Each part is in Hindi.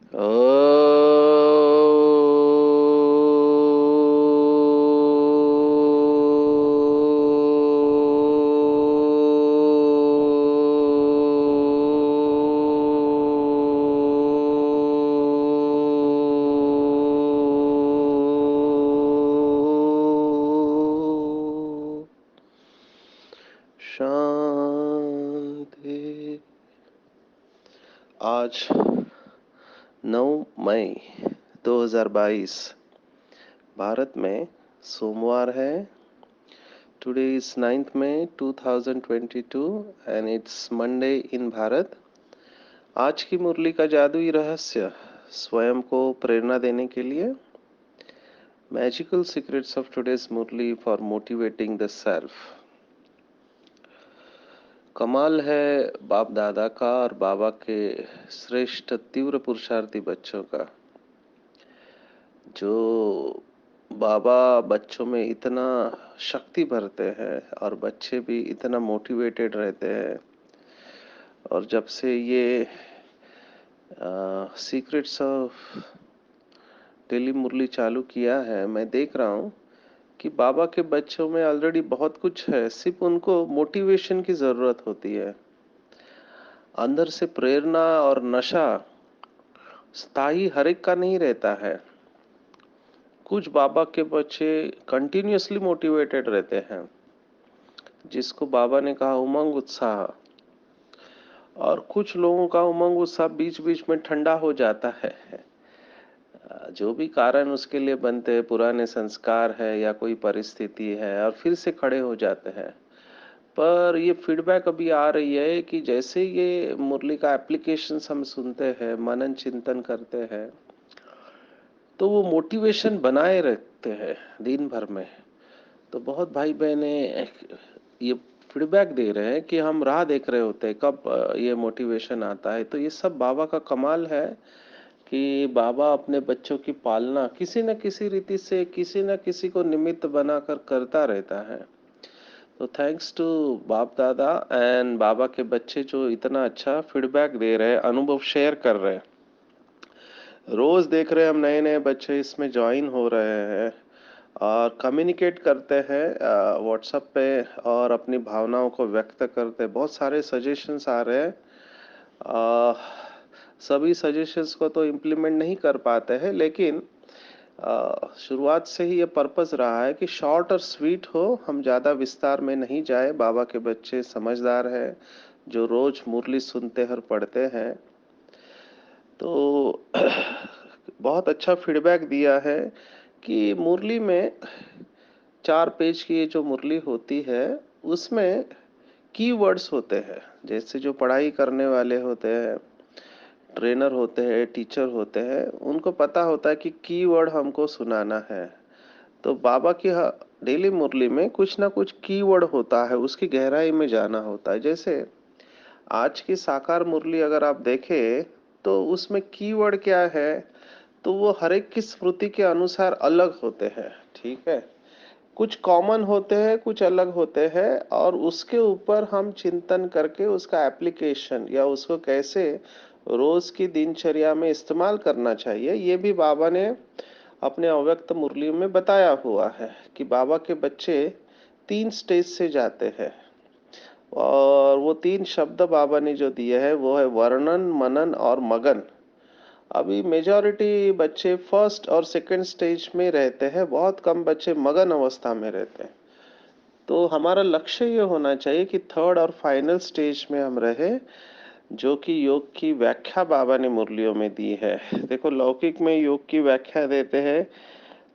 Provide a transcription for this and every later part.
ओ शांति। आज 9 मई 2022 भारत में सोमवार है। Today is 9th May 2022 and it's Monday in Bharat. आज की मुरली का जादुई रहस्य स्वयं को प्रेरणा देने के लिए magical secrets of today's Murli for motivating the self. कमाल है बाप दादा का और बाबा के श्रेष्ठ तीव्र पुरुषार्थी बच्चों का, जो बाबा बच्चों में इतना शक्ति भरते हैं और बच्चे भी इतना मोटिवेटेड रहते हैं। और जब से ये सीक्रेट्स ऑफ डेली मुरली चालू किया है, मैं देख रहा हूँ कि बाबा के बच्चों में ऑलरेडी बहुत कुछ है, सिर्फ उनको मोटिवेशन की ज़रूरत होती है। अंदर से प्रेरणा और नशा स्थायी हर एक का नहीं रहता है। कुछ बाबा के बच्चे कंटिन्यूअसली मोटिवेटेड रहते हैं, जिसको बाबा ने कहा उमंग उत्साह। और कुछ लोगों का उमंग उत्साह बीच बीच में ठंडा हो जाता है। जो भी कारण उसके लिए बनते हैं, पुराने संस्कार है या कोई परिस्थिति है, और फिर से खड़े हो जाते हैं। पर ये फीडबैक अभी आ रही है कि जैसे ये मुरली का एप्लीकेशन हम सुनते हैं, मनन चिंतन करते हैं, तो वो मोटिवेशन बनाए रखते हैं दिन भर में। तो बहुत भाई बहने ये फीडबैक दे रहे हैं कि हम राह देख रहे होते हैं कब ये मोटिवेशन आता है। तो ये सब बाबा का कमाल है कि बाबा अपने बच्चों की पालना किसी न किसी रीति से किसी न किसी को निमित्त बनाकर करता रहता है। तो थैंक्स टू बाप दादा एंड बाबा के बच्चे जो इतना अच्छा फीडबैक दे रहे हैं, अनुभव शेयर कर रहे हैं। रोज देख रहे हैं हम नए नए बच्चे इसमें ज्वाइन हो रहे हैं और कम्युनिकेट करते हैं व्हाट्सएप पे, और अपनी भावनाओं को व्यक्त करते हैं। बहुत सारे सजेशंस आ रहे हैं। अ, सभी सजेशंस को तो इम्प्लीमेंट नहीं कर पाते हैं, लेकिन शुरुआत से ही ये पर्पस रहा है कि शॉर्ट और स्वीट हो, हम ज़्यादा विस्तार में नहीं जाए। बाबा के बच्चे समझदार हैं, जो रोज मुरली सुनते और पढ़ते हैं। तो बहुत अच्छा फीडबैक दिया है कि मुरली में 4 पेज की जो मुरली होती है, उसमें कीवर्ड्स होते हैं। जैसे जो पढ़ाई करने वाले होते हैं, ट्रेनर होते हैं, टीचर होते हैं, उनको पता होता है कि कीवर्ड हमको सुनाना है। तो बाबा की डेली मुरली में कुछ ना कुछ कीवर्ड होता है, उसकी गहराई में जाना होता है। जैसे आज की साकार मुरली अगर आप देखें, तो उसमें कीवर्ड क्या है, तो वो हर एक की स्मृति के अनुसार अलग होते हैं। ठीक है, कुछ कॉमन होते हैं, कुछ अलग होते हैं, और उसके ऊपर हम चिंतन करके उसका एप्लीकेशन या उसको कैसे रोज की दिनचर्या में इस्तेमाल करना चाहिए, ये भी बाबा ने अपने अव्यक्त मुरली में बताया हुआ है कि बाबा के बच्चे 3 स्टेज से जाते हैं। और वो 3 शब्द बाबा ने जो दिए हैं वो है वर्णन, मनन और मगन। अभी मेजॉरिटी बच्चे फर्स्ट और सेकंड स्टेज में रहते हैं, बहुत कम बच्चे मगन अवस्था में रहते हैं। तो हमारा लक्ष्य ये होना चाहिए कि थर्ड और फाइनल स्टेज में हम रहे, जो कि योग की व्याख्या बाबा ने मुरलियों में दी है। देखो, लौकिक में योग की व्याख्या देते हैं,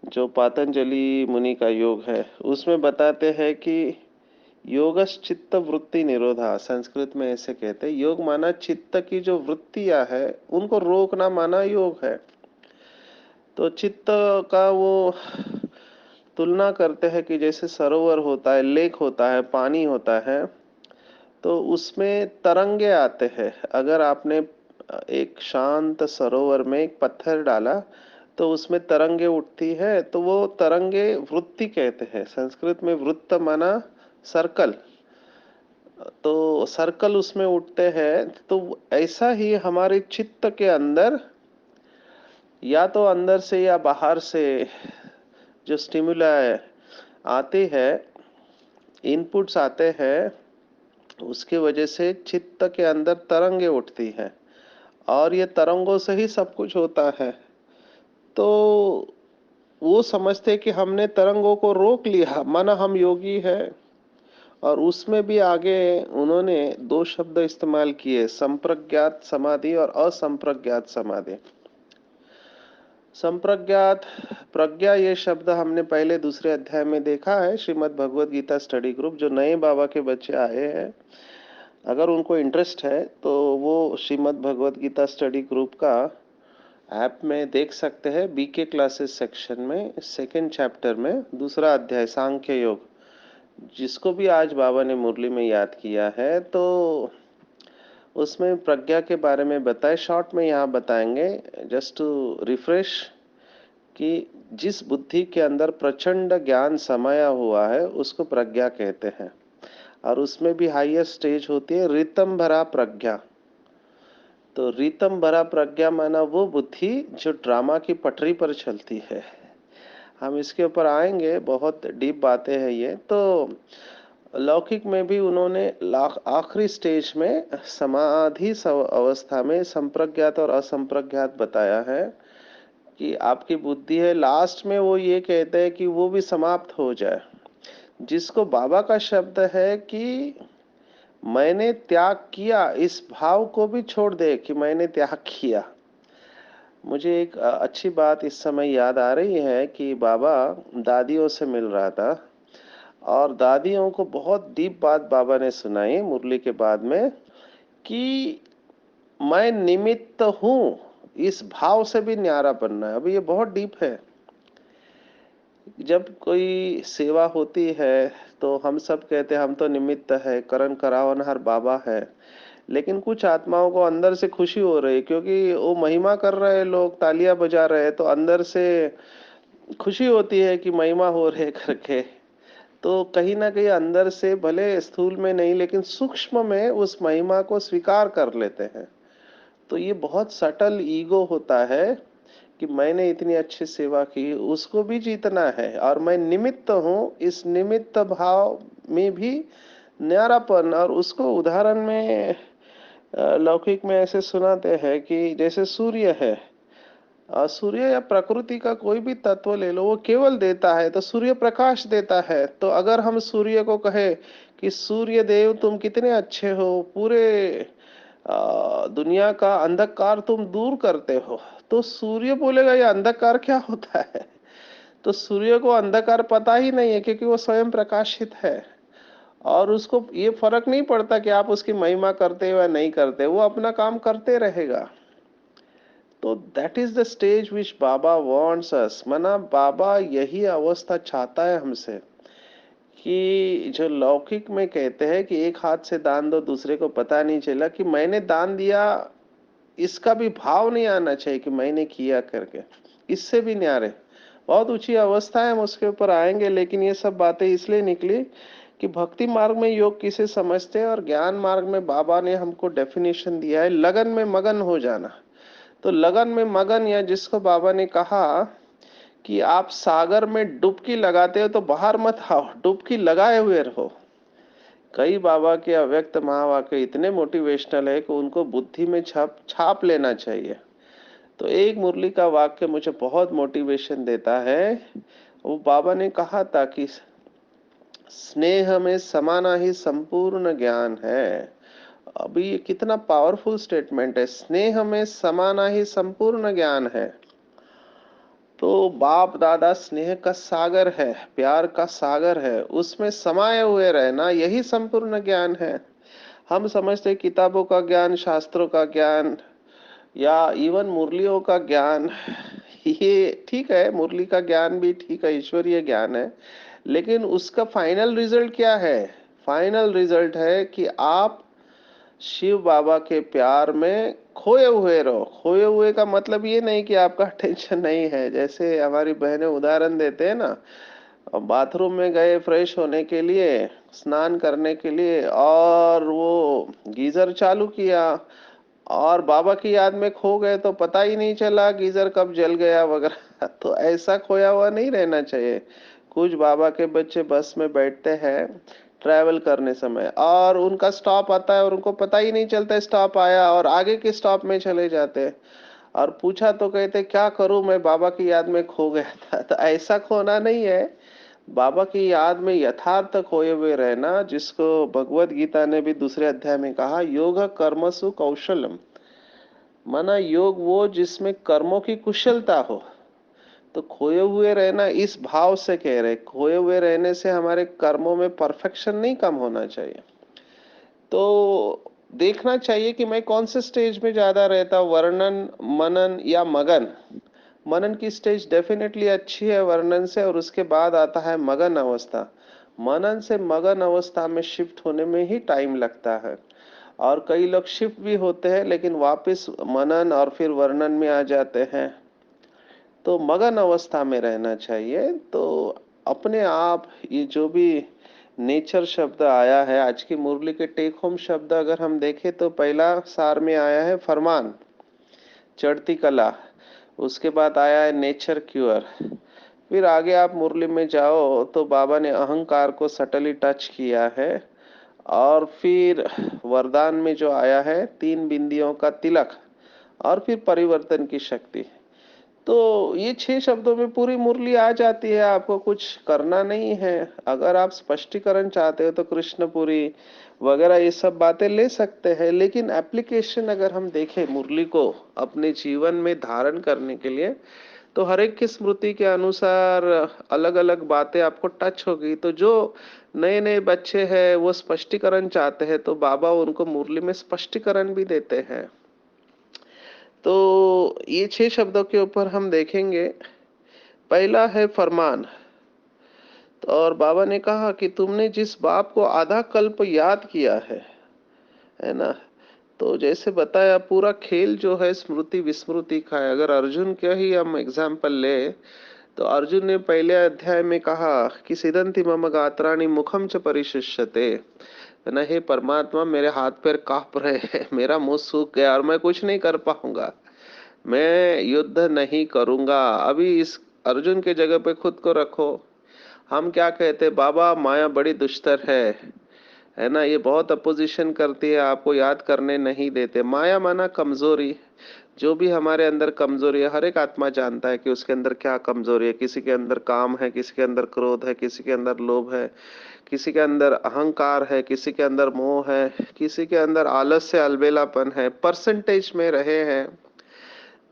जो पतंजलि मुनि का योग है, उसमें बताते हैं कि योगश चित्त वृत्ति निरोधा, संस्कृत में ऐसे कहते हैं। योग माना चित्त की जो वृत्तियां है उनको रोकना माना योग है। तो चित्त का वो तुलना करते हैं कि जैसे सरोवर होता है, लेक होता है, पानी होता है, तो उसमें तरंगे आते हैं। अगर आपने एक शांत सरोवर में एक पत्थर डाला तो उसमें तरंगे उठती है, तो वो तरंगे वृत्ति कहते हैं। संस्कृत में वृत्त माना सर्कल, तो सर्कल उसमें उठते हैं। तो ऐसा ही हमारे चित्त के अंदर या तो अंदर से या बाहर से जो स्टिमुलाई आती है, इनपुट्स आते हैं, उसकी वजह से चित्त के अंदर तरंगे उठती हैं और ये तरंगों से ही सब कुछ होता है। तो वो समझते कि हमने तरंगों को रोक लिया, माना हम योगी है। और उसमें भी आगे उन्होंने दो शब्द इस्तेमाल किए, संप्रज्ञात समाधि और असंप्रज्ञात समाधि। संप्रज्ञात प्रज्ञा ये शब्द हमने पहले दूसरे अध्याय में देखा है, श्रीमद् भगवद गीता स्टडी ग्रुप। जो नए बाबा के बच्चे आए हैं, अगर उनको इंटरेस्ट है तो वो श्रीमद् भगवद गीता स्टडी ग्रुप का ऐप में देख सकते हैं। बीके क्लासेस सेक्शन में सेकेंड चैप्टर में दूसरा अध्याय सांख्य योग, जिसको भी आज बाबा ने मुरली में याद किया है, तो उसमें प्रज्ञा के बारे में बताए। शॉर्ट में यहाँ बताएंगे, जस्ट टू रिफ्रेश, कि जिस बुद्धि के अंदर प्रचंड ज्ञान समाया हुआ है उसको प्रज्ञा कहते हैं। और उसमें भी हाईएस्ट स्टेज होती है रितम भरा प्रज्ञा। तो रितम भरा प्रज्ञा माना वो बुद्धि जो ड्रामा की पटरी पर चलती है। हम इसके ऊपर आएंगे, बहुत डीप बातें हैं ये। तो लौकिक में भी उन्होंने आखिरी स्टेज में समाधि अवस्था में संप्रज्ञात और असंप्रज्ञात बताया है कि आपकी बुद्धि है, लास्ट में वो ये कहते हैं कि वो भी समाप्त हो जाए। जिसको बाबा का शब्द है कि मैंने त्याग किया, इस भाव को भी छोड़ दे कि मैंने त्याग किया। मुझे एक अच्छी बात इस समय याद आ रही है कि बाबा दादियों से मिल रहा था और दादियों को बहुत डीप बात बाबा ने सुनाई मुरली के बाद में, कि मैं निमित्त हूं, इस भाव से भी न्यारा बनना है। अभी ये बहुत डीप है। जब कोई सेवा होती है तो हम सब कहते हैं हम तो निमित्त है, करण करावनहार बाबा है। लेकिन कुछ आत्माओं को अंदर से खुशी हो रही है क्योंकि वो महिमा कर रहे हैं, लोग तालियां बजा रहे हैं, तो अंदर से खुशी होती है कि महिमा हो रहे करके। तो कहीं ना कहीं अंदर से, भले स्थूल में नहीं लेकिन सूक्ष्म में, उस महिमा को स्वीकार कर लेते हैं। तो ये बहुत सटल ईगो होता है कि मैंने इतनी अच्छी सेवा की, उसको भी जीतना है और मैं निमित्त हूं। इस निमित्त भाव में भी न्यारापन। और उसको उदाहरण में लौकिक में ऐसे सुनाते हैं कि जैसे सूर्य है, सूर्य या प्रकृति का कोई भी तत्व ले लो, वो केवल देता है, तो सूर्य प्रकाश देता है। तो अगर हम सूर्य को कहे कि सूर्य देव तुम कितने अच्छे हो, पूरे दुनिया का अंधकार तुम दूर करते हो, तो सूर्य बोलेगा ये अंधकार क्या होता है। तो सूर्य को अंधकार पता ही नहीं है क्योंकि वो स्वयं प्रकाशित है और उसको ये फर्क नहीं पड़ता कि आप उसकी महिमा करते हो या नहीं करते, वो अपना काम करते रहेगा। तो that is the stage which Baba wants us. माना बाबा यही अवस्था चाहता है हमसे, कि जो लौकिक में कहते हैं कि एक हाथ से दान दो, दूसरे को पता नहीं चला कि मैंने दान दिया, इसका भी भाव नहीं आना चाहिए कि मैंने किया करके। इससे भी न्यारे बहुत ऊंची अवस्था है, हम उसके ऊपर आएंगे। लेकिन ये सब बातें इसलिए निकली कि भक्ति मार्ग में योग किसे समझते हैं और ज्ञान मार्ग में बाबा ने हमको डेफिनेशन दिया है लगन में मगन हो जाना। तो लगन में मगन, या जिसको बाबा ने कहा कि आप सागर में डुबकी लगाते हो तो बाहर मत आओ, डुबकी लगाए हुए रहो। कई बाबा के अव्यक्त महावाक्य इतने मोटिवेशनल है कि उनको बुद्धि में छाप लेना चाहिए। तो एक मुरली का वाक्य मुझे बहुत मोटिवेशन देता है। वो बाबा ने कहा था कि स्नेह में समाना ही संपूर्ण ज्ञान है। अभी ये कितना पावरफुल स्टेटमेंट है, स्नेह में समाना ही संपूर्ण ज्ञान है। तो बाप दादा स्नेह का सागर है, प्यार का सागर है, उसमें समाये हुए रहना यही संपूर्ण ज्ञान है। हम समझते किताबों का ज्ञान, शास्त्रों का ज्ञान, या इवन मुरलियों का ज्ञान, ये ठीक है, मुरली का ज्ञान भी ठीक है, ईश्वरीय ज्ञान है। लेकिन उसका फाइनल रिजल्ट क्या है? फाइनल रिजल्ट है कि आप शिव बाबा के प्यार में खोए हुए रहो। खोए हुए का मतलब ये नहीं कि आपका टेंशन नहीं है। जैसे हमारी बहनें उदाहरण देते हैं ना, बाथरूम में गए फ्रेश होने के लिए, स्नान करने के लिए, और वो गीजर चालू किया और बाबा की याद में खो गए तो पता ही नहीं चला गीजर कब जल गया वगैरह। तो ऐसा खोया हुआ नहीं रहना चाहिए। कुछ बाबा के बच्चे बस में बैठते हैं ट्रैवल करने समय, और उनका स्टॉप आता है और उनको पता ही नहीं चलता स्टॉप आया, और आगे के स्टॉप में चले जाते हैं। और पूछा तो कहते क्या करूं, मैं बाबा की याद में खो गया था। तो ऐसा खोना नहीं है। बाबा की याद में यथार्थ खोए हुए रहना, जिसको भगवत गीता ने भी दूसरे अध्याय में कहा, योग कर्मसु कौशलम। माना योग वो जिसमें कर्मों की कुशलता हो। तो खोए हुए रहना इस भाव से कह रहे, खोए हुए रहने से हमारे कर्मों में परफेक्शन नहीं कम होना चाहिए। तो देखना चाहिए कि मैं कौन से स्टेज में ज्यादा रहता हूँ, वर्णन, मनन या मगन। मनन की स्टेज डेफिनेटली अच्छी है वर्णन से, और उसके बाद आता है मगन अवस्था। मनन से मगन अवस्था में शिफ्ट होने में ही टाइम लगता है। और कई लोग शिफ्ट भी होते हैं लेकिन वापस मनन और फिर वर्णन में आ जाते हैं। तो मगन अवस्था में रहना चाहिए। तो अपने आप ये जो भी नेचर शब्द आया है, आज की मुरली के टेक होम शब्द अगर हम देखें तो पहला सार में आया है फरमान, चढ़ती कला। उसके बाद आया है नेचर क्यूअर। फिर आगे आप मुरली में जाओ तो बाबा ने अहंकार को सटली टच किया है। और फिर वरदान में जो आया है तीन बिंदियों का तिलक, और फिर परिवर्तन की शक्ति। तो ये 6 शब्दों में पूरी मुरली आ जाती है, आपको कुछ करना नहीं है। अगर आप स्पष्टीकरण चाहते हो तो कृष्णपुरी वगैरह ये सब बातें ले सकते हैं, लेकिन एप्लीकेशन अगर हम देखें मुरली को अपने जीवन में धारण करने के लिए, तो हर एक की स्मृति के अनुसार अलग अलग बातें आपको टच होगी। तो जो नए नए बच्चे हैं वो स्पष्टीकरण चाहते हैं तो बाबा उनको मुरली में स्पष्टीकरण भी देते हैं। तो ये 6 शब्दों के ऊपर हम देखेंगे। पहला है फरमान। तो और बाबा ने कहा कि तुमने जिस बाप को आधा कल्प याद किया है ना। तो जैसे बताया पूरा खेल जो है स्मृति विस्मृति का है। अगर अर्जुन का ही हम एग्जाम्पल ले, तो अर्जुन ने पहले अध्याय में कहा कि सिदंति मम गात्राणि मुखम च परिशिष्यते, है ना, हे परमात्मा मेरे हाथ पैर कांप रहे हैं, मेरा मुंह सूख गया और मैं कुछ नहीं कर पाऊंगा, मैं युद्ध नहीं करूंगा। अभी इस अर्जुन के जगह पे खुद को रखो। हम क्या कहते, बाबा माया बड़ी दुष्टर है ना, ये बहुत अपोजिशन करती है, आपको याद करने नहीं देते। माया माना कमजोरी। जो भी हमारे अंदर कमजोरी है, हर एक आत्मा जानता है कि उसके अंदर क्या कमजोरी है। किसी के अंदर काम है, किसी के अंदर क्रोध है, किसी के अंदर लोभ है, किसी के अंदर अहंकार है, किसी के अंदर मोह है, किसी के अंदर आलस्य अलबेलापन है, परसेंटेज में रहे हैं।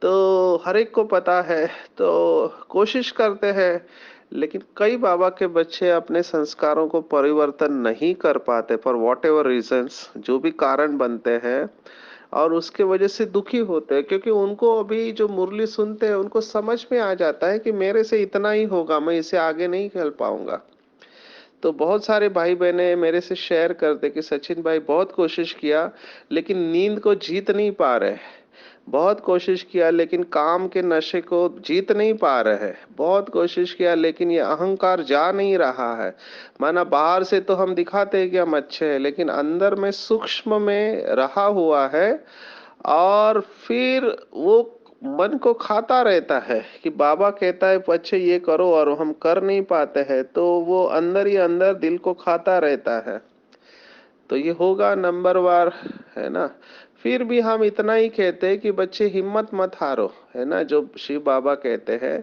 तो हर एक को पता है। तो कोशिश करते हैं, लेकिन कई बाबा के बच्चे अपने संस्कारों को परिवर्तन नहीं कर पाते फॉर वॉट एवर रीजंस, जो भी कारण बनते हैं। और उसके वजह से दुखी होते हैं, क्योंकि उनको अभी जो मुरली सुनते हैं उनको समझ में आ जाता है कि मेरे से इतना ही होगा, मैं इसे आगे नहीं खेल पाऊंगा। तो बहुत सारे भाई बहने मेरे से शेयर करते कि सचिन भाई बहुत कोशिश किया लेकिन नींद को जीत नहीं पा रहे, बहुत कोशिश किया लेकिन काम के नशे को जीत नहीं पा रहे, बहुत कोशिश किया लेकिन ये अहंकार जा नहीं रहा है। माना बाहर से तो हम दिखाते हैं कि हम अच्छे हैं, लेकिन अंदर में सूक्ष्म में रहा हुआ है। और फिर वो मन को खाता रहता है कि बाबा कहता है बच्चे ये करो, और हम कर नहीं पाते हैं, तो वो अंदर ही अंदर दिल को खाता रहता है। तो ये होगा नंबर वार, है ना। फिर भी हम इतना ही कहते हैं कि बच्चे हिम्मत मत हारो, है ना, जो शिव बाबा कहते हैं।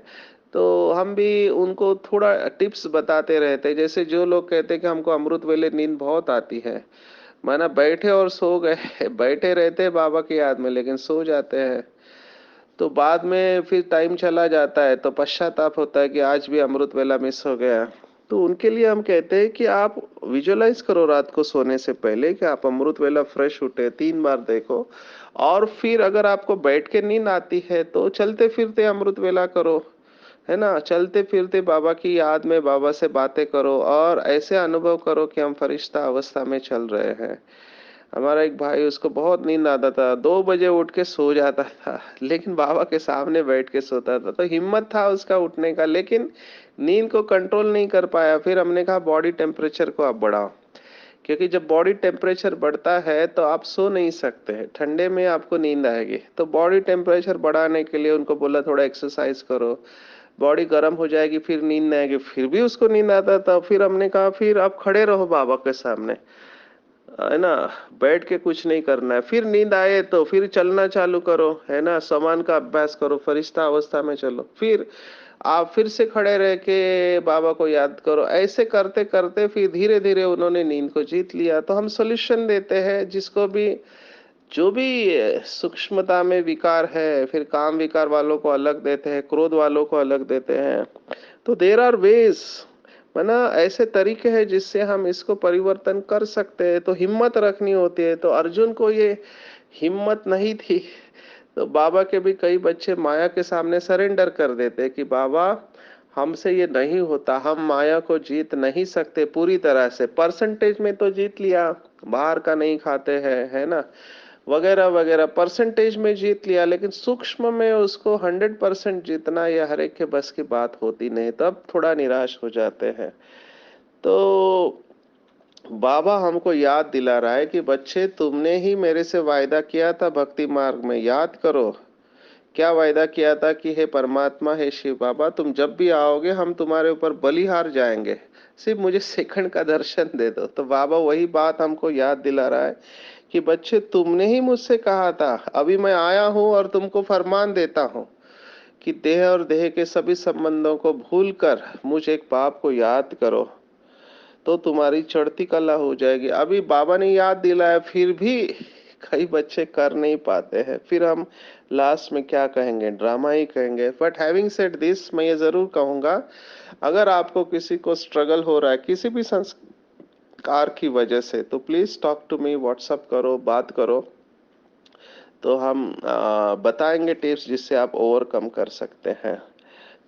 तो हम भी उनको थोड़ा टिप्स बताते रहते हैं। जैसे जो लोग कहते हैं कि हमको अमृत वेले नींद बहुत आती है, माना बैठे और सो गए, बैठे रहते हैं बाबा की याद में लेकिन सो जाते हैं। तो बाद में फिर टाइम चला जाता है तो पश्चाताप होता है कि आज भी अमृत वेला मिस हो गया। तो उनके लिए हम कहते हैं कि आप विजुअलाइज करो रात को सोने से पहले कि आप अमृत वेला फ्रेश उठे, 3 बार देखो। और फिर अगर आपको बैठ के नींद आती है तो चलते फिरते अमृत वेला करो, है ना, चलते फिरते बाबा की याद में बाबा से बातें करो, और ऐसे अनुभव करो कि हम फरिश्ता अवस्था में चल रहे हैं। हमारा एक भाई, उसको बहुत नींद आता था, 2 बजे उठ के सो जाता था, लेकिन बाबा के सामने बैठ के सोता था। तो हिम्मत था उसका उठने का, लेकिन नींद को कंट्रोल नहीं कर पाया। फिर हमने कहा बॉडी टेम्परेचर को आप बढ़ाओ, क्योंकि जब बॉडी टेम्परेचर बढ़ता है तो आप सो नहीं सकते हैं, ठंडे में आपको नींद आएगी। तो बॉडी टेम्परेचर बढ़ाने के लिए उनको बोला थोड़ा एक्सरसाइज करो, बॉडी गर्म हो जाएगी, फिर नींद नहीं आएगी। फिर भी उसको नींद आता था। फिर हमने कहा फिर आप खड़े रहो बाबा के सामने, है ना, बैठ के कुछ नहीं करना है। फिर नींद आए तो फिर चलना चालू करो, है ना, समान का अभ्यास करो, फरिश्ता अवस्था में चलो। फिर आप फिर से खड़े रह के बाबा को याद करो। ऐसे करते करते फिर धीरे धीरे उन्होंने नींद को जीत लिया। तो हम सोल्यूशन देते हैं, जिसको भी जो भी सूक्ष्मता में विकार है, फिर काम विकार वालों को अलग देते हैं, क्रोध वालों को अलग देते हैं। तो देर आर वेज, है ना, ऐसे तरीके हैं जिससे हम इसको परिवर्तन कर सकते हैं। तो हिम्मत रखनी होती है। तो अर्जुन को ये हिम्मत नहीं थी। तो बाबा के भी कई बच्चे माया के सामने सरेंडर कर देते कि बाबा हमसे ये नहीं होता, हम माया को जीत नहीं सकते पूरी तरह से। परसेंटेज में तो जीत लिया, बाहर का नहीं खाते हैं, है ना, वगैरह वगैरह, परसेंटेज में जीत लिया, लेकिन सूक्ष्म में उसको 100% जीतना ये हर एक के बस की बात होती नहीं। तब थोड़ा निराश हो जाते हैं। तो बाबा हमको याद दिला रहा है कि बच्चे, तुमने ही मेरे से वायदा किया था भक्ति मार्ग में, याद करो। क्या वायदा किया था कि हे परमात्मा, हे शिव बाबा, तुम जब भी आओगे हम तुम्हारे ऊपर बलिहार जाएंगे, सिर्फ मुझे सेकंड का दर्शन दे दो। तो बाबा वही बात हमको याद दिला रहा है कि बच्चे, तुमने ही मुझसे कहा था, अभी मैं आया हूं और तुमको फरमान देता हूं कि देह और देह के सभी संबंधों को भूलकर मुझ एक बाप को याद करो, तो तुम्हारी चढ़ती कला हो जाएगी। अभी बाबा ने याद दिलाया, फिर भी कई बच्चे कर नहीं पाते हैं। फिर हम लास्ट में क्या कहेंगे, ड्रामा ही कहेंगे। बट हैविंग सेड दिस, मैं ये जरूर कहूंगा, अगर आपको किसी को स्ट्रगल हो रहा है किसी भी संस्कार की वजह से, तो please talk to me, WhatsApp करो, बात करो। तो हम बताएंगे टिप्स जिससे आप ओवरकम कर सकते हैं।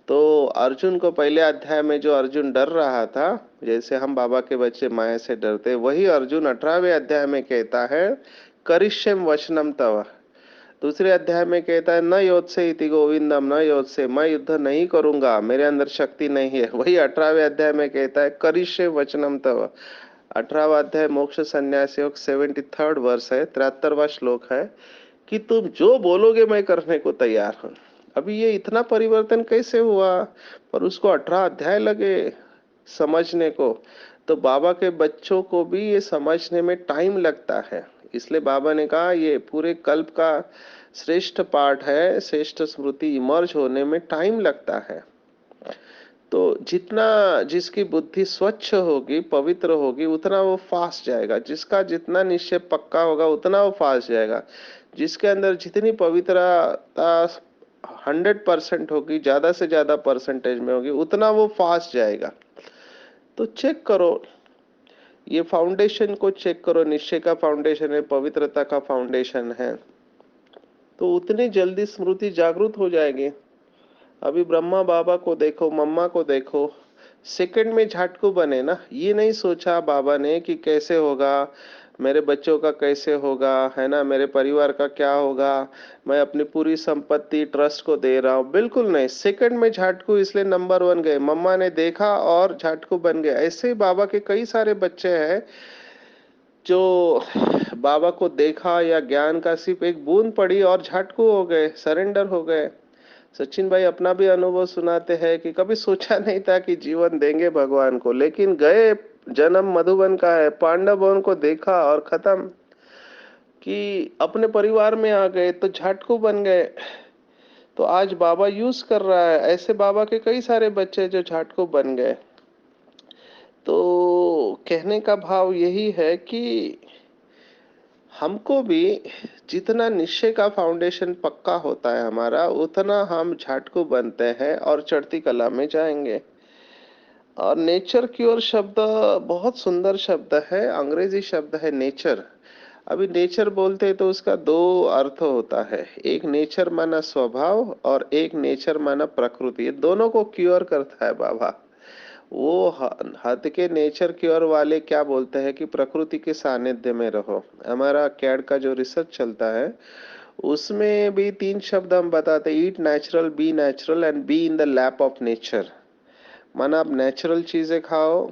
तो अर्जुन को पहले अध्याय में जो अर्जुन डर रहा था, जैसे हम बाबा के बच्चे माया से डरते, वही अर्जुन 18वें अध्याय में कहता है, करिष्यम वचनम तव। दूसरे अध्याय में कहता है, न योत्से इति गोविंदम, न योत्से, मैं युद्ध नहीं करूंगा, मेरे अंदर शक्ति नहीं है। वही 18वें अध्याय में कहता है, करिष्य वचनम तव। 18वां अध्याय मोक्ष संन्यास योग 73rd वर्ष है, 73वां श्लोक है कि तुम जो बोलोगे मैं करने को तैयार हूं। अभी ये इतना परिवर्तन कैसे हुआ, पर उसको 18 अध्याय लगे समझने को। तो बाबा के बच्चों को भी ये समझने में टाइम लगता है। इसलिए बाबा ने कहा ये पूरे कल्प का श्रेष्ठ पाठ है, श्रेष्ठ स्मृति इमर्ज होने में टाइम लगता है। तो जितना जिसकी बुद्धि स्वच्छ होगी, पवित्र होगी, उतना वो फास्ट जाएगा। जिसका जितना निश्चय पक्का होगा उतना वो फास्ट जाएगा। जिसके अंदर जितनी पवित्रता 100% होगी, ज्यादा से ज्यादा परसेंटेज में होगी, उतना वो फास्ट जाएगा। तो चेक करो, ये फाउंडेशन को चेक करो, निश्चय का फाउंडेशन है, पवित्रता का फाउंडेशन है, तो उतनी जल्दी स्मृति जागृत हो जाएगी। अभी ब्रह्मा बाबा को देखो, मम्मा को देखो, सेकंड में झाटकू बने ना। ये नहीं सोचा बाबा ने कि कैसे होगा, मेरे बच्चों का कैसे होगा, है ना, मेरे परिवार का क्या होगा, मैं अपनी पूरी संपत्ति ट्रस्ट को दे रहा हूँ, बिल्कुल नहीं। सेकंड में झाटकू, इसलिए नंबर 1 गए। मम्मा ने देखा और झाटकू बन गए। ऐसे ही बाबा के कई सारे बच्चे हैं जो बाबा को देखा या ज्ञान का सिर्फ एक बूंद पड़ी और झाटकू हो गए, सरेंडर हो गए। सचिन भाई अपना भी अनुभव सुनाते हैं कि कभी सोचा नहीं था कि जीवन देंगे भगवान को, लेकिन गए, जन्म मधुबन का है, पांडवों को देखा और खत्म, कि अपने परिवार में आ गए तो झाटकू बन गए। तो आज बाबा यूज कर रहा है। ऐसे बाबा के कई सारे बच्चे जो झाटकू बन गए। तो कहने का भाव यही है कि हमको भी जितना निश्चय का फाउंडेशन पक्का होता है हमारा, उतना हम झाटकू बनते हैं और चढ़ती कला में जाएंगे। और नेचर क्योर शब्द बहुत सुंदर शब्द है, अंग्रेजी शब्द है नेचर। अभी नेचर बोलते हैं तो उसका दो अर्थ होता है, एक नेचर माना स्वभाव और एक नेचर माना प्रकृति। ये दोनों को क्योर करता है बाबा। वो हद के नेचर क्योर वाले क्या बोलते हैं कि प्रकृति के सानिध्य में रहो। हमारा कैड का जो रिसर्च चलता है उसमें भी 3 शब्द हम बताते हैं, eat natural, be natural and be in the lap of nature. माना आप नेचुरल चीजें खाओ,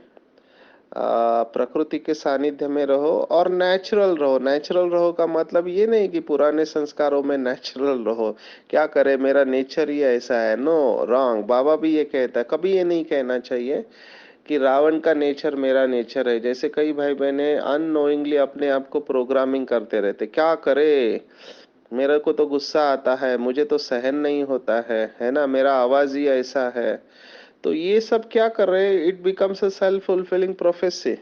प्रकृति के सानिध्य में रहो और नेचुरल रहो। नेचुरल रहो का मतलब ये नहीं कि पुराने संस्कारों में नेचुरल रहो, क्या करे मेरा नेचर ही ऐसा है, नो, रॉन्ग। बाबा भी ये कहता है, कभी ये नहीं कहना चाहिए कि रावण का नेचर मेरा नेचर है। जैसे कई भाई बहने अननोइंगली अपने आप को प्रोग्रामिंग करते रहते, क्या करे, मेरे को तो गुस्सा आता है, मुझे तो सहन नहीं होता है ना, मेरा आवाज ही ऐसा है। तो ये सब क्या कर रहे हैं, it becomes a self fulfilling prophecy.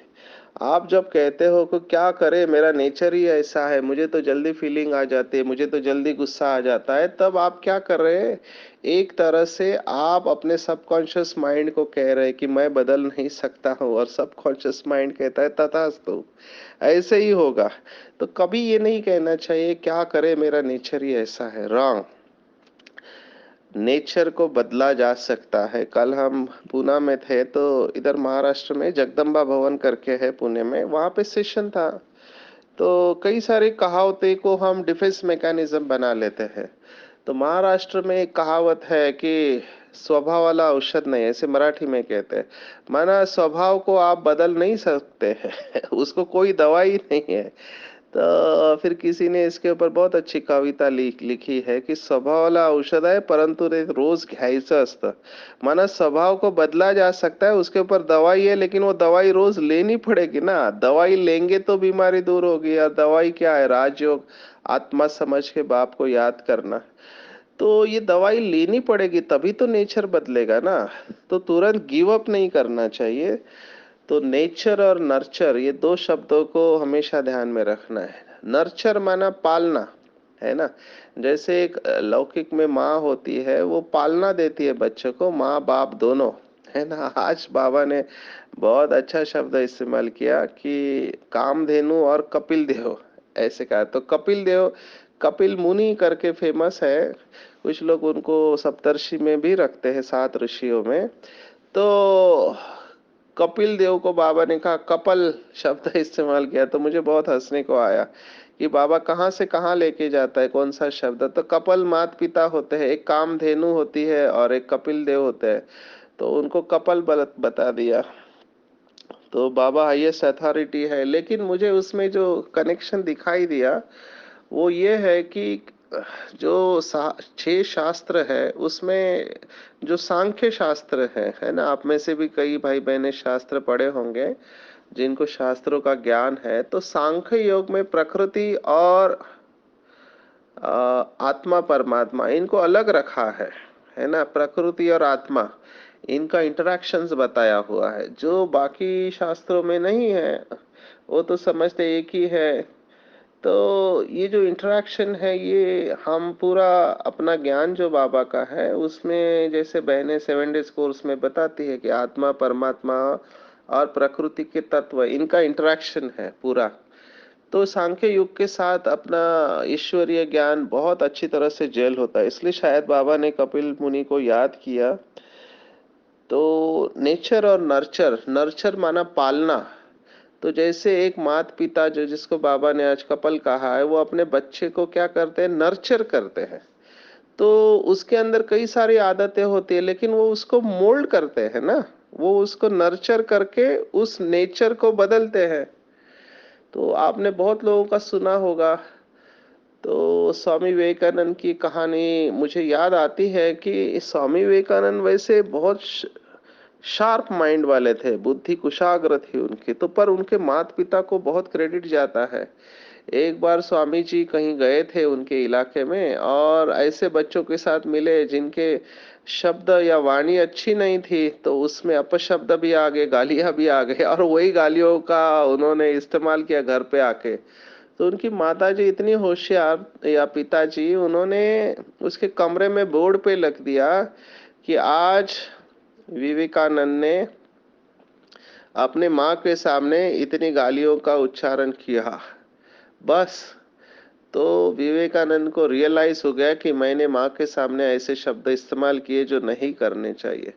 आप जब कहते हो कि क्या करे मेरा नेचर ही ऐसा है, मुझे तो जल्दी फीलिंग आ जाती है, मुझे तो जल्दी गुस्सा आ जाता है, तब आप क्या कर रहे हैं, एक तरह से आप अपने सबकॉन्शियस माइंड को कह रहे हैं कि मैं बदल नहीं सकता हूँ, और सबकॉन्शियस माइंड कहता है तथास्तु, ऐसे ही होगा। तो कभी ये नहीं कहना चाहिए क्या करे मेरा नेचर ही ऐसा है, रॉन्ग। नेचर को बदला जा सकता है। कल हम पूना में थे, तो इधर महाराष्ट्र में जगदम्बा भवन करके है पुणे में, वहां पे सेशन था। तो कई सारी कहावतें को हम डिफेंस मैकेनिज्म बना लेते हैं। तो महाराष्ट्र में एक कहावत है कि स्वभाव वाला औषध नहीं, ऐसे मराठी में कहते हैं। माना स्वभाव को आप बदल नहीं सकते हैं उसको कोई दवाई नहीं है। तो फिर किसी ने इसके ऊपर बहुत अच्छी कविता लिखी है कि स्वभावाला औषध आहे परंतु ते रोज घ्यायचं असतं। माना स्वभाव को बदला जा सकता है, उसके ऊपर दवाई है, लेकिन वो दवाई रोज लेनी पड़ेगी ना। दवाई लेंगे तो बीमारी दूर होगी। या दवाई क्या है, राजयोग, आत्मा समझ के बाप को याद करना। तो ये दवाई लेनी पड़ेगी तभी तो नेचर बदलेगा ना। तो तुरंत गिव अप नहीं करना चाहिए। तो नेचर और नर्चर, ये दो शब्दों को हमेशा ध्यान में रखना है। नर्चर माना पालना, है ना। जैसे एक लौकिक में माँ होती है, वो पालना देती है बच्चे को, माँ बाप दोनों, है ना। आज बाबा ने बहुत अच्छा शब्द इस्तेमाल किया कि कामधेनु और कपिल देव, ऐसे कहा। तो कपिल देव, कपिल मुनि करके फेमस है, कुछ लोग उनको सप्तर्षि में भी रखते हैं, 7 ऋषियों में। तो कपिल देव को बाबा ने कहा, कपल शब्द इस्तेमाल किया, तो मुझे बहुत हंसने को आया कि बाबा कहाँ से कहाँ लेके जाता है, कौन सा शब्द। तो कपल माता पिता होते हैं, एक कामधेनु होती है और एक कपिल देव होते हैं, तो उनको कपल बता दिया। तो बाबा हाईएस्ट अथॉरिटी है। लेकिन मुझे उसमें जो कनेक्शन दिखाई दिया वो ये है कि जो 6 शास्त्र है उसमें जो सांख्य शास्त्र है ना, आप में से भी कई भाई बहने शास्त्र पढ़े होंगे जिनको शास्त्रों का ज्ञान है। तो सांख्य योग में प्रकृति और आत्मा परमात्मा, इनको अलग रखा है ना। प्रकृति और आत्मा, इनका इंटरेक्शंस बताया हुआ है, जो बाकी शास्त्रों में नहीं है। वो तो समझते एक ही है। तो ये जो इंटरेक्शन है, ये हम पूरा अपना ज्ञान जो बाबा का है उसमें, जैसे बहने 7 डेज कोर्स में बताती है कि आत्मा परमात्मा और प्रकृति के तत्व, इनका इंटरेक्शन है पूरा। तो सांख्य युग के साथ अपना ईश्वरीय ज्ञान बहुत अच्छी तरह से जेल होता है, इसलिए शायद बाबा ने कपिल मुनि को याद किया। तो नेचर और नर्चर, नर्चर माना पालना। तो जैसे एक माता पिता, जो जिसको बाबा ने आज कपल कहा है, वो अपने बच्चे को क्या करते हैं, नर्चर करते हैं। तो उसके अंदर कई सारी आदतें होती है, लेकिन वो उसको मोल्ड करते हैं ना, वो उसको नर्चर करके उस नेचर को बदलते हैं। तो आपने बहुत लोगों का सुना होगा। तो स्वामी विवेकानंद की कहानी मुझे याद आती है कि स्वामी विवेकानंद वैसे बहुत शार्प माइंड वाले थे, बुद्धि कुशाग्र थी उनकी, तो पर उनके माता पिता को बहुत क्रेडिट जाता है। एक बार स्वामी जी कहीं गए थे उनके इलाके में, और ऐसे बच्चों के साथ मिले जिनके शब्द या वाणी अच्छी नहीं थी, तो उसमें अपशब्द भी आ गए, गालियां भी आ गई, और वही गालियों का उन्होंने इस्तेमाल किया घर पे आके। तो उनकी माता जी इतनी होशियार, या पिताजी, उन्होंने उसके कमरे में बोर्ड पे लिख दिया कि आज विवेकानंद ने अपने माँ के सामने इतनी गालियों का उच्चारण किया। बस, तो विवेकानंद को रियलाइज हो गया कि मैंने माँ के सामने ऐसे शब्द इस्तेमाल किए जो नहीं करने चाहिए।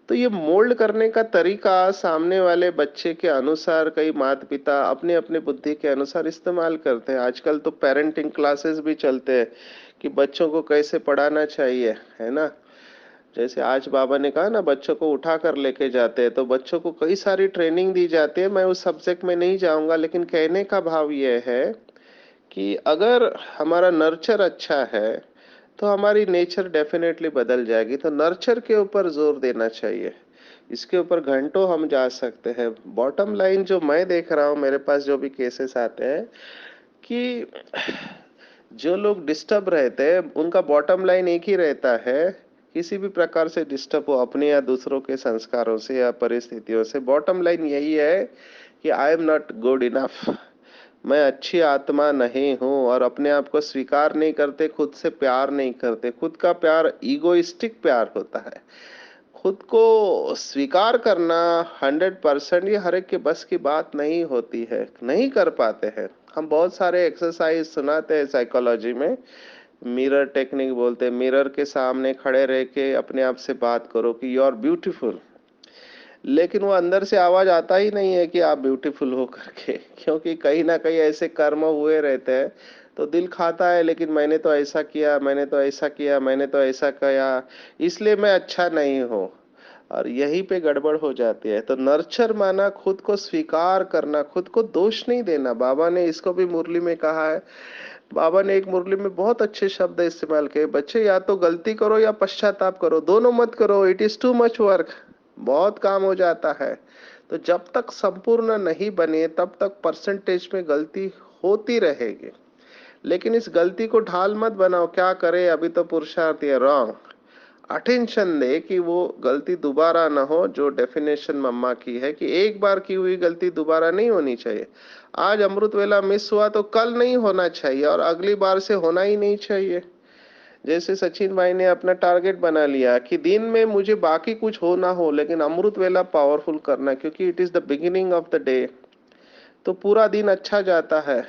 तो ये मोल्ड करने का तरीका सामने वाले बच्चे के अनुसार कई माता पिता अपने अपने बुद्धि के अनुसार इस्तेमाल करते हैं। आजकल तो पेरेंटिंग क्लासेस भी चलते हैं कि बच्चों को कैसे पढ़ाना चाहिए, है ना। जैसे आज बाबा ने कहा ना, बच्चों को उठा कर लेके जाते हैं, तो बच्चों को कई सारी ट्रेनिंग दी जाती है। मैं उस सब्जेक्ट में नहीं जाऊंगा, लेकिन कहने का भाव ये है कि अगर हमारा नर्चर अच्छा है तो हमारी नेचर डेफिनेटली बदल जाएगी। तो नर्चर के ऊपर जोर देना चाहिए, इसके ऊपर घंटों हम जा सकते हैं। बॉटम लाइन जो मैं देख रहा हूँ, मेरे पास जो भी केसेस आते हैं कि जो लोग डिस्टर्ब रहते हैं उनका बॉटम लाइन एक ही रहता है, किसी भी प्रकार से डिस्टर्ब हो अपने या दूसरों के संस्कारों से या परिस्थितियों से, बॉटम लाइन यही है कि I am not good enough, मैं अच्छी आत्मा नहीं हूँ, और अपने आप को स्वीकार नहीं करते, खुद से प्यार नहीं करते। खुद का प्यार ईगोइस्टिक प्यार होता है। खुद को स्वीकार करना 100% ये हर एक के बस की बात नहीं होती है, नहीं कर पाते हैं। हम बहुत सारे एक्सरसाइज सुनाते हैं साइकोलॉजी में, मिरर टेक्निक बोलते हैं। मिरर के सामने खड़े रह के अपने आप से बात करो कि यू आर ब्यूटीफुल, लेकिन वो अंदर से आवाज आता ही नहीं है कि आप ब्यूटीफुल हो करके, क्योंकि कहीं ना कहीं ऐसे कर्म हुए रहते हैं। तो दिल खाता है, लेकिन मैंने तो ऐसा किया, मैंने तो ऐसा किया, मैंने तो ऐसा किया, इसलिए मैं अच्छा नहीं हूँ, और यहीं पे गड़बड़ हो जाती है। तो नर्चर माना खुद को स्वीकार करना, खुद को दोष नहीं देना। बाबा ने इसको भी मुरली में कहा है। बाबा ने एक मुरली में बहुत अच्छे शब्द इस्तेमाल किए, बच्चे या तो गलती करो या पश्चाताप करो, दोनों मत करो, it is too much work, बहुत काम हो जाता है। तो जब तक संपूर्ण नहीं बने तब तक परसेंटेज में गलती होती रहेगी, लेकिन इस गलती को ढाल मत बनाओ, क्या करे अभी तो पुरुषार्थ है, रॉन्ग। अटेंशन दे कि वो गलती दोबारा ना हो, जो डेफिनेशन मम्मा की है कि एक बार की हुई गलती दोबारा नहीं होनी चाहिए। आज अमृत वेला मिस हुआ तो कल नहीं होना चाहिए, और अगली बार से होना ही नहीं चाहिए। जैसे सचिन भाई ने अपना टारगेट बना लिया कि दिन में मुझे बाकी कुछ हो ना हो, लेकिन अमृत वेला पावरफुल करना, क्योंकि it is the beginning of the day, तो पूरा दिन अच्छा जाता है।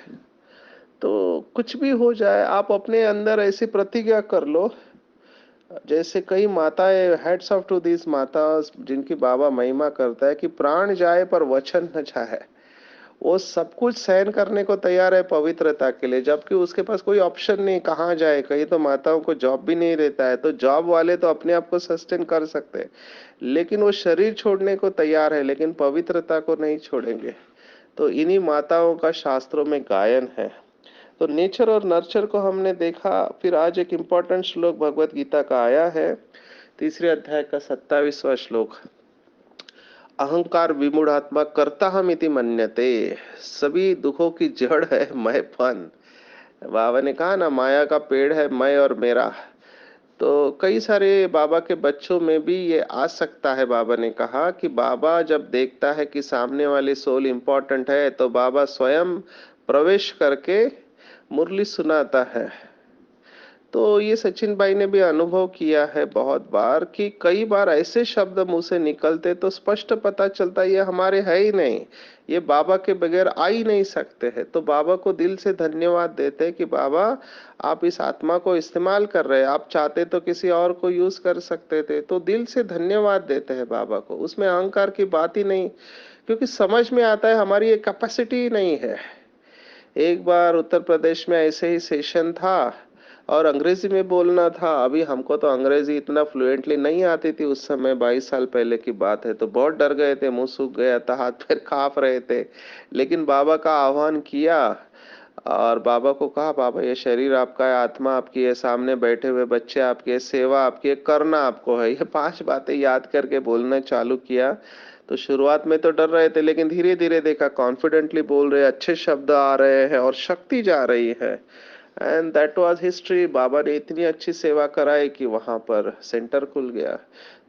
तो कुछ भी हो जाए, आप अपने अंदर ऐसी प्रतिज्ञा कर लो, जैसे कई माताएं, हेड्स ऑफ टू दिस माता जिनकी बाबा महिमा करता है कि प्राण जाए पर वचन न जाए, वो सब कुछ सहन करने को तैयार है पवित्रता के लिए, जबकि उसके पास कोई ऑप्शन नहीं, कहाँ जाए। कहीं तो माताओं को जॉब भी नहीं रहता है, तो जॉब वाले तो अपने आप को सस्टेन कर सकते हैं, लेकिन वो शरीर छोड़ने को तैयार है, लेकिन पवित्रता को नहीं छोड़ेंगे। तो इन्हीं माताओं का शास्त्रों में गायन है। तो नेचर और नर्चर को हमने देखा। फिर आज एक इम्पोर्टेंट श्लोक भगवत गीता का आया है, तीसरे अध्याय का 27वां श्लोक। अहंकार विमूढ़ात्मा कर्ता हम इति मन्यते, सभी दुखों की जड़ है मैंपन। बाबा ने कहा ना, माया का पेड़ है मैं और मेरा। तो कई सारे बाबा के बच्चों में भी ये आ सकता है। बाबा ने कहा कि बाबा जब देखता है कि सामने वाली सोल इंपॉर्टेंट है, तो बाबा स्वयं प्रवेश करके मुरली सुनाता है। तो ये सचिन भाई ने भी अनुभव किया है बहुत बार कि कई बार ऐसे शब्द मुंह से निकलते तो स्पष्ट पता चलता ये हमारे है ही नहीं, ये बाबा के बगैर आ ही नहीं सकते हैं। तो बाबा को दिल से धन्यवाद देते हैं कि बाबा आप इस आत्मा को इस्तेमाल कर रहे हैं, आप चाहते तो किसी और को यूज कर सकते थे। तो दिल से धन्यवाद देते हैं बाबा को, उसमें अहंकार की बात ही नहीं, क्योंकि समझ में आता है हमारी ये कैपेसिटी नहीं है। एक बार उत्तर प्रदेश में ऐसे ही सेशन था और अंग्रेजी में बोलना था। अभी हमको तो अंग्रेजी इतना फ्लुएंटली नहीं आती थी उस समय, 22 साल पहले की बात है। तो बहुत डर गए थे, मुंह सूख गया था, हाथ पैर कांप रहे थे। लेकिन बाबा का आह्वान किया और बाबा को कहा, बाबा ये शरीर आपका है, आत्मा आपकी है, सामने बैठे हुए बच्चे आपके, सेवा आपकी है, करना आपको है। ये 5 बातें याद करके बोलना चालू किया। तो शुरुआत में तो डर रहे थे, लेकिन धीरे धीरे देखा कॉन्फिडेंटली बोल रहे, अच्छे शब्द आ रहे हैं और शक्ति जा रही है। And that was history. बाबा ने इतनी अच्छी सेवा कराई कि वहां पर सेंटर खुल गया।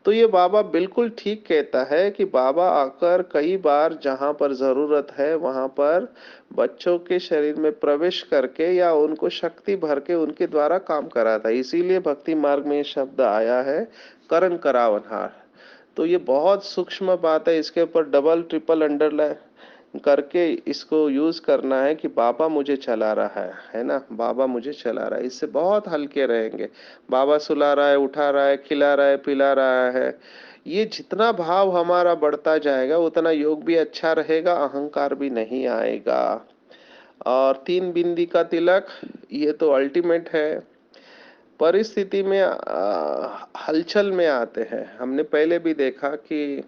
तो ये बाबा बिल्कुल ठीक कहता है कि बाबा आकर कई बार जहां पर जरूरत है वहां पर बच्चों के शरीर में प्रवेश करके या उनको शक्ति भर के उनके द्वारा काम कराता है। इसीलिए भक्ति मार्ग में ये शब्द आया है, करण करावनहार। तो ये बहुत सूक्ष्म बात है, इसके ऊपर डबल ट्रिपल अंडरलाइन करके इसको यूज करना है कि बाबा मुझे चला रहा है ना, बाबा मुझे चला रहा है। इससे बहुत हल्के रहेंगे। बाबा सुला रहा है, उठा रहा है, खिला रहा है, पिला रहा है, ये जितना भाव हमारा बढ़ता जाएगा उतना योग भी अच्छा रहेगा, अहंकार भी नहीं आएगा। और 3 बिंदी का तिलक, ये तो अल्टीमेट है। परिस्थिति में हलचल में आते हैं। हमने पहले भी देखा कि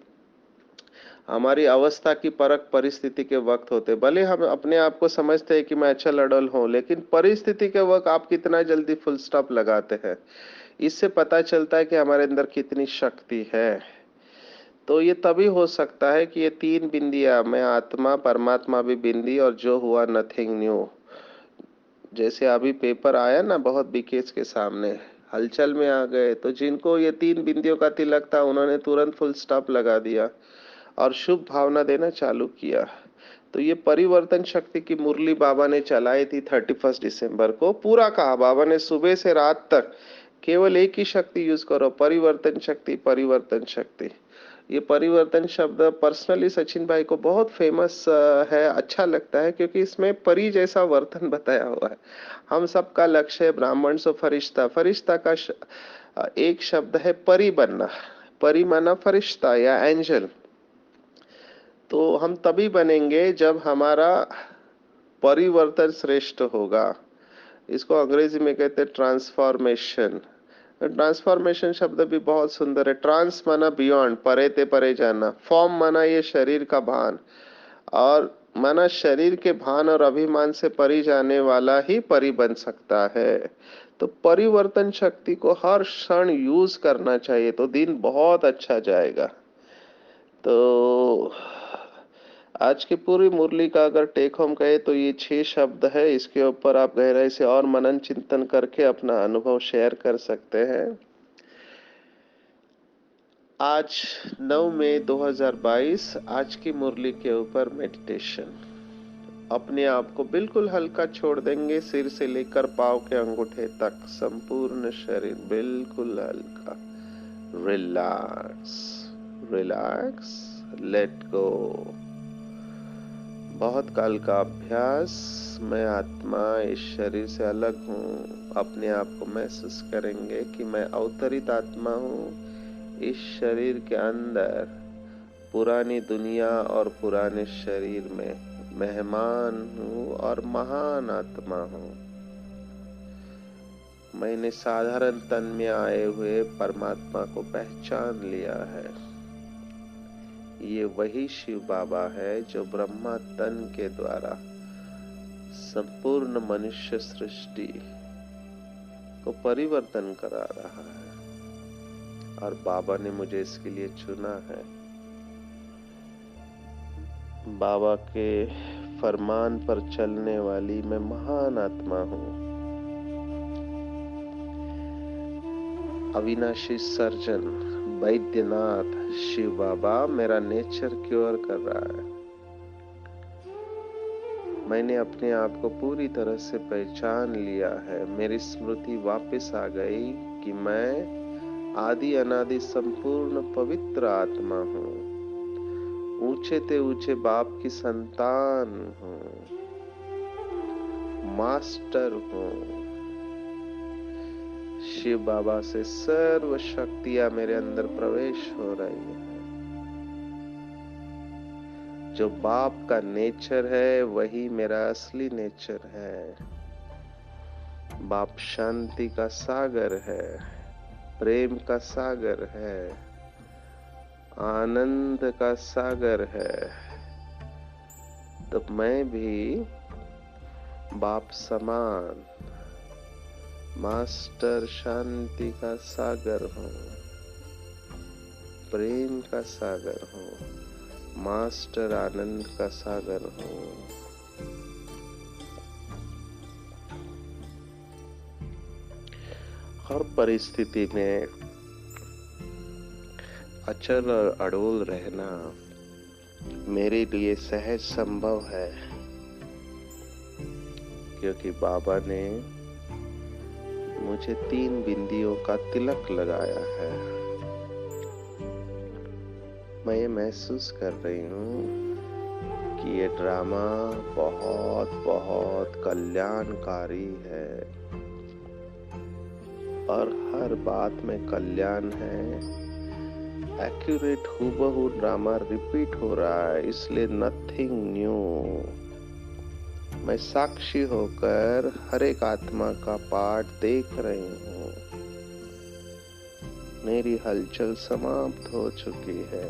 हमारी अवस्था की परख परिस्थिति के वक्त होते। भले हम अपने आप को समझते हैं कि मैं अच्छा लड़ल हूँ, लेकिन परिस्थिति के वक्त आप कितना जल्दी फुल स्टॉप लगाते हैं, इससे पता चलता है कि हमारे अंदर कितनी शक्ति है। तो ये तभी हो सकता है कि ये तीन बिंदियां, मैं आत्मा, परमात्मा भी बिंदी और जो हुआ नथिंग न्यू, जैसे अभी पेपर आया ना बहुत बीकेस के सामने, हलचल में आ गए, तो जिनको ये तीन बिंदियों का तिलक था उन्होंने तुरंत फुल स्टॉप लगा दिया और शुभ भावना देना चालू किया। तो ये परिवर्तन शक्ति की मुरली बाबा ने चलाई थी 31 दिसंबर को। पूरा कहा बाबा ने सुबह से रात तक, केवल एक ही शक्ति यूज करो, परिवर्तन शक्ति, परिवर्तन शक्ति। ये परिवर्तन शब्द पर्सनली सचिन भाई को बहुत फेमस है, अच्छा लगता है, क्योंकि इसमें परी जैसा वर्तन बताया हुआ है। हम सबका लक्ष्य है ब्राह्मण से फरिश्ता। फरिश्ता का एक शब्द है परी बनना। परी माना फरिश्ता या एंजल। तो हम तभी बनेंगे जब हमारा परिवर्तन श्रेष्ठ होगा। इसको अंग्रेजी में कहते हैं ट्रांसफॉर्मेशन। ट्रांसफॉर्मेशन शब्द भी बहुत सुंदर है। ट्रांस माना बियॉन्ड, परे ते परे जाना। फॉर्म माना ये शरीर का भान, और माना शरीर के भान और अभिमान से परी जाने वाला ही परी बन सकता है। तो परिवर्तन शक्ति को हर क्षण यूज करना चाहिए, तो दिन बहुत अच्छा जाएगा। तो आज की पूरी मुरली का अगर टेक होम कहे तो ये 6 शब्द है। इसके ऊपर आप गहराई से और मनन चिंतन करके अपना अनुभव शेयर कर सकते हैं। आज 9 मई 2022, आज की मुरली के ऊपर मेडिटेशन। अपने आप को बिल्कुल हल्का छोड़ देंगे, सिर से लेकर पांव के अंगूठे तक संपूर्ण शरीर बिल्कुल हल्का। Relax, relax, let go. बहुत काल का अभ्यास। मैं आत्मा इस शरीर से अलग हूँ। अपने आप को महसूस करेंगे कि मैं अवतरित आत्मा हूँ, इस शरीर के अंदर पुरानी दुनिया और पुराने शरीर में मेहमान हूँ और महान आत्मा हूँ। मैंने साधारण तन में आए हुए परमात्मा को पहचान लिया है। ये वही शिव बाबा है जो ब्रह्मा तन के द्वारा संपूर्ण मनुष्य सृष्टि को परिवर्तन करा रहा है, और बाबा ने मुझे इसके लिए चुना है। बाबा के फरमान पर चलने वाली मैं महान आत्मा हूँ। अविनाशी सर्जन वैद्यनाथ शिव बाबा मेरा नेचर क्योर कर रहा है। मैंने अपने आप को पूरी तरह से पहचान लिया है। मेरी स्मृति वापस आ गई कि मैं आदि अनादि संपूर्ण पवित्र आत्मा हूँ, ऊंचे ते ऊंचे बाप की संतान हूँ, मास्टर हूँ। शिव बाबा से सर्व शक्तियां मेरे अंदर प्रवेश हो रही है। जो बाप का नेचर है वही मेरा असली नेचर है। बाप शांति का सागर है, प्रेम का सागर है, आनंद का सागर है। तो मैं भी बाप समान मास्टर शांति का सागर हूँ, प्रेम का सागर हूँ, मास्टर आनंद का सागर हूँ। हर परिस्थिति में अचल और अड़ोल रहना मेरे लिए सहज संभव है, क्योंकि बाबा ने मुझे 3 बिंदियों का तिलक लगाया है। मैं ये महसूस कर रही हूँ कि ये ड्रामा बहुत बहुत कल्याणकारी है, और हर बात में कल्याण है। एक्यूरेट हूबहू ड्रामा रिपीट हो रहा है, इसलिए नथिंग न्यू। मैं साक्षी होकर हर एक आत्मा का पाठ देख रही हूँ। मेरी हलचल समाप्त हो चुकी है।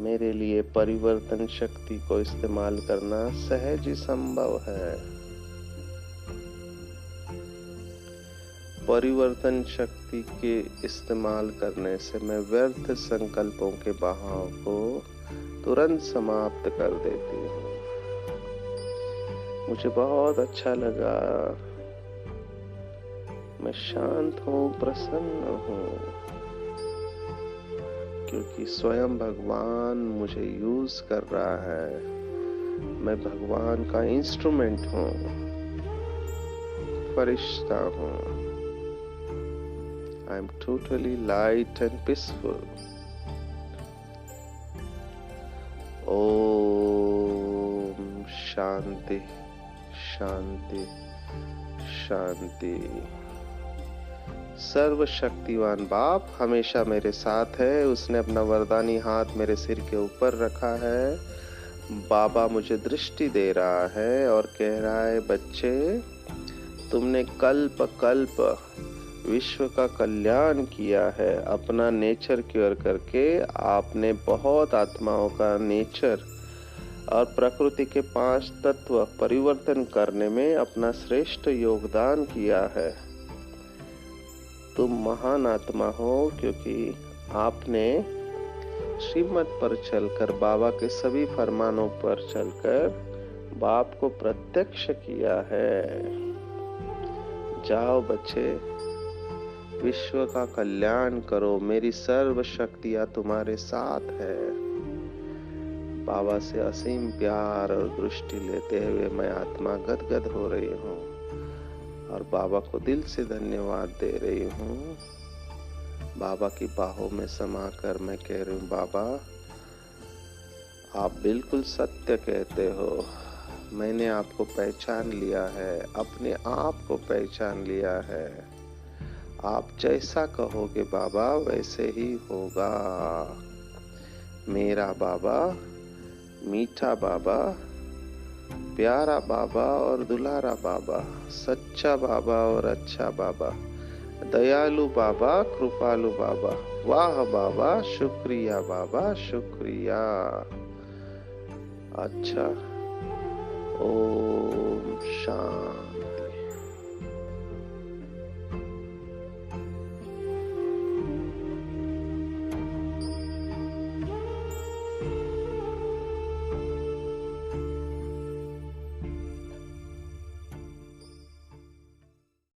मेरे लिए परिवर्तन शक्ति को इस्तेमाल करना सहज ही संभव है। परिवर्तन शक्ति के इस्तेमाल करने से मैं व्यर्थ संकल्पों के बहाव को तुरंत समाप्त कर देती हूँ। मुझे बहुत अच्छा लगा। मैं शांत हूँ, प्रसन्न हूँ, क्योंकि स्वयं भगवान मुझे यूज कर रहा है। मैं भगवान का इंस्ट्रूमेंट हूँ, फरिश्ता हूँ। I am totally light and peaceful. ओम शांति शांति शांति। सर्वशक्तिवान बाप हमेशा मेरे साथ है। उसने अपना वरदानी हाथ मेरे सिर के ऊपर रखा है। बाबा मुझे दृष्टि दे रहा है और कह रहा है, बच्चे, तुमने कल्प कल्प विश्व का कल्याण किया है। अपना नेचर क्योर करके आपने बहुत आत्माओं का नेचर और प्रकृति के 5 तत्व परिवर्तन करने में अपना श्रेष्ठ योगदान किया है। तुम महान आत्मा हो, क्योंकि आपने श्रीमत पर चलकर, बाबा के सभी फरमानों पर चलकर बाप को प्रत्यक्ष किया है। जाओ बच्चे, विश्व का कल्याण करो। मेरी सर्व शक्तियां तुम्हारे साथ है। बाबा से असीम प्यार और दृष्टि लेते हुए मैं आत्मा गदगद हो रही हूँ और बाबा को दिल से धन्यवाद दे रही हूँ। बाबा की बाहों में समाकर मैं कह रही हूँ, बाबा आप बिल्कुल सत्य कहते हो। मैंने आपको पहचान लिया है, अपने आप को पहचान लिया है। आप जैसा कहोगे बाबा वैसे ही होगा। मेरा बाबा, मीठा बाबा, प्यारा बाबा और दुलारा बाबा, सच्चा बाबा और अच्छा बाबा, दयालु बाबा, कृपालु बाबा। वाह बाबा, शुक्रिया बाबा, शुक्रिया। अच्छा, ओम शांति।